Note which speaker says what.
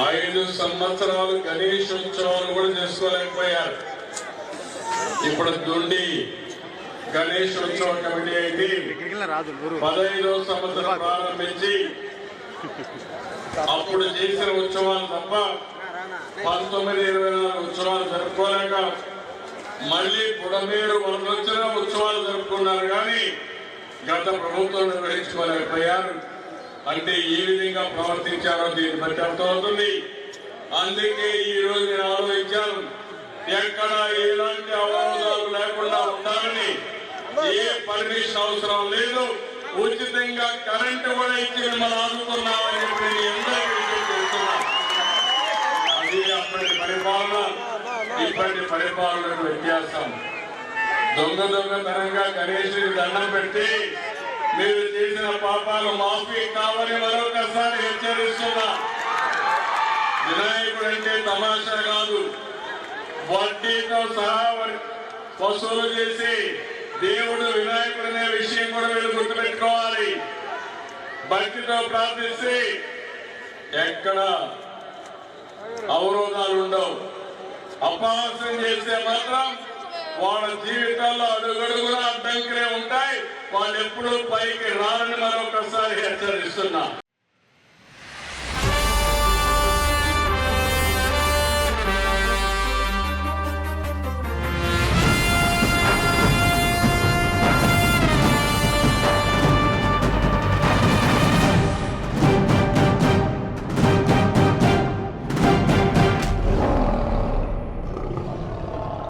Speaker 1: 5 సంవత్సరాలు గణేష్ ఉత్సవాలు కూడా చేసుకోలేకపోయారు. ఇప్పుడు దుండి గణేష్ ఉత్సవ కమిటీ అయితే 15వ సంవత్సరం ప్రారంభించి అప్పుడు చేసిన ఉత్సవాలు తప్ప 19-24 ఉత్సవాలు జరుపుకోలేక మళ్ళీ బుడమేరు వరదొచ్చిన ఉత్సవాలు జరుపుకున్నారు. కానీ గత ప్రభుత్వం నిర్వహించుకోలేకపోయారు. అంటే ఏ విధంగా ప్రవర్తించారో దీన్ని బట్టి అర్థమవుతుంది. అందుకే ఈ రోజు నేను ఆలోచించాను, ఎక్కడ ఎలాంటి అవరోధాలు లేకుండా ఉండాలని, ఏ పర్మిషన్ అవసరం లేదు, ఉచితంగా కరెంటు కూడా ఇచ్చి మిమ్మల్ని ఆదుకున్నామని చెప్పి అందరికీ చేస్తున్నాను. అది అప్పటి పరిపాలన ఇప్పటి పరిపాలనకు వ్యత్యాసం. దొంగతనంగా గణేశుడికి దండం పెట్టి మీరు చేసిన పాపాలు మాఫీ కావని మరొకసారి హెచ్చరిస్తున్నా. వినాయకుడు అంటే తమాషా కాదు. వడ్డీతో సహా వసూలు చేసి దేవుడు వినాయకుడు అనే విషయం కూడా మీరు గుర్తుపెట్టుకోవాలి. భక్తితో ప్రార్థిస్తే ఎక్కడ అవరోధాలు ఉండవు. అపహాస్యం చేస్తే మాత్రం వాళ్ళ జీవితాల్లో అడుగడుగునా అడ్డంకులే ఉంటాయి. వాళ్ళు ఎప్పుడూ పైకి రారని మరొకసారి హెచ్చరిస్తున్నా.